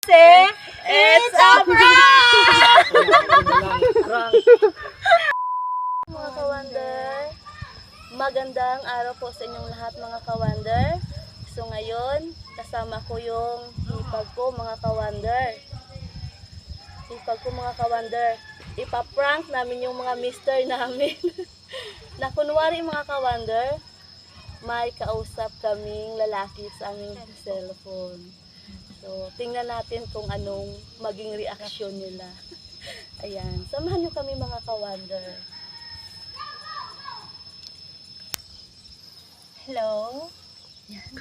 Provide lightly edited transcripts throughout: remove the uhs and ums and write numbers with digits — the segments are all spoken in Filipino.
Say, it's a prank! Mga ka-wonder, magandang araw po sa inyong lahat mga ka-wonder. So ngayon, kasama ko yung hipag ko mga ka-wonder. Ipa-prank namin yung mga mister namin. Na kunwari mga ka-wonder, may kausap kaming lalaki sa aming cellphone. So, tingnan natin kung anong maging reaksyon nila. Ayan, samahan nyo kami mga ka-wonder. Hello? Yan.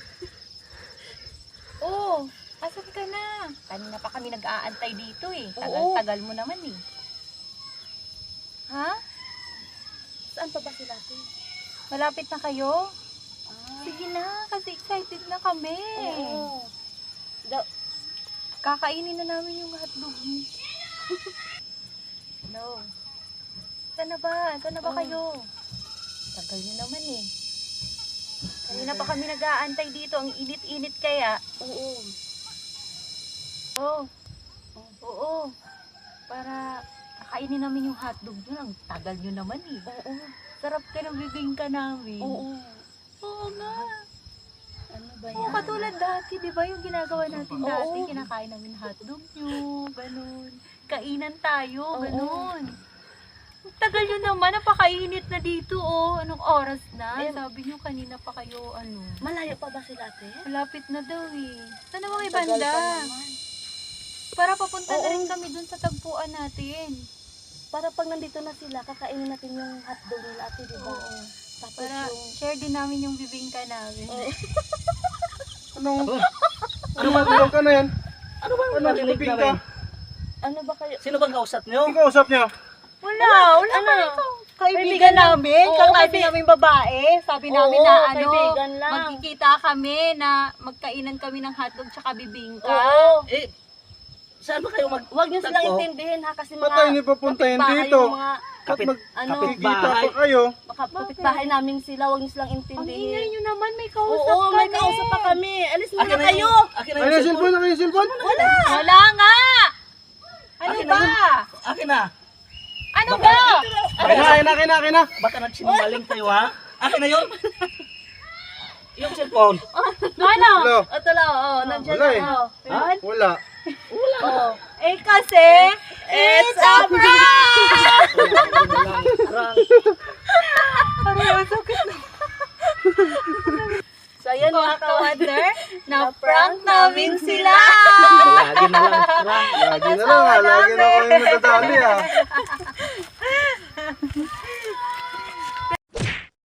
Oh, asan ka na? Kanina pa kami nag-aantay dito eh. Tagal-tagal mo naman eh. Ha? Saan pa ba sila ito? Malapit na kayo? Ah, Sige na, kasi excited na kami. oo. Kakainin na namin yung hotdog mo. Hello? Saan na ba? Saan na ba kayo? Tagal nyo naman eh. Kanina pa kami nag-aantay dito. Ang init-init kaya. Oo. Oo. Oo. Para kakainin namin yung hotdog nyo. Ang tagal nyo naman eh. Oo. Sarap ka ng bibingka namin. Oo. Oo nga. Ano ba Oo, yan? katulad dati, di ba yung ginagawa natin Oo. dati? Kinakain namin hotdog nyo, ganun. Kainan tayo, Oo. ganun. Ang tagal nyo naman, napakainit na dito, oh. Anong oras na? Eh, Sabi nyo kanina pa kayo, ano. Malayo pa ba sila ate? Malapit na daw eh. Saan naman may Tagal banda? pa naman. Para papunta na Oo. rin kami dun sa tagpuan natin. Para pag nandito na sila, kakainin natin yung hotdog nila ate, di ba? Oo. Tapos Para yung... share din namin yung bibingka namin. Oo. Ano ba ka na yan? Ano ba Ano narinig bibing namin? ka? Ano ba kayo? Sino bang kausap nyo? Ang kausap niya. Wala Ano? Kaibigan namin, Oo, kakaibigan namin babae. Sabi namin Oo, na ano, kaibigan lang. magkikita kami na magkainan kami ng hotdog tsaka bibingka. Oo. Eh, saan ba kayo mag... Huwag niyo silang Tagpo? intindihin ha, kasi Ba't tayo hindi papuntahin kapitbahay dito? yung mga At Kapit, ano, magkikita kapitbahay. pa kayo. kapitbahay namin sila, huwag niyo silang Ang ingay intindihin. nyo naman, may kausap Oo, kami. may kausap pa kami. Alis muna Akin na kayo. Akin na Ano yung cellphone? Ano yung cellphone? Wala nga! Ano Akin na ba? yun. Akin na. Ano ba? Akin na. Baka nagsinungaling kayo ha? Akin na yun. Yung cellphone. Ano? Hello? Ito lang, nandiyan Wala lang. eh. Oh. Ha? Wala. Oh. Eh kasi, It's a prank! parang sakit na. So, ayan mga Wonder, na-prank namin sila. Lagi na lang. Prank. Lagi na lang ha. Lagi na kayo nadadali ha.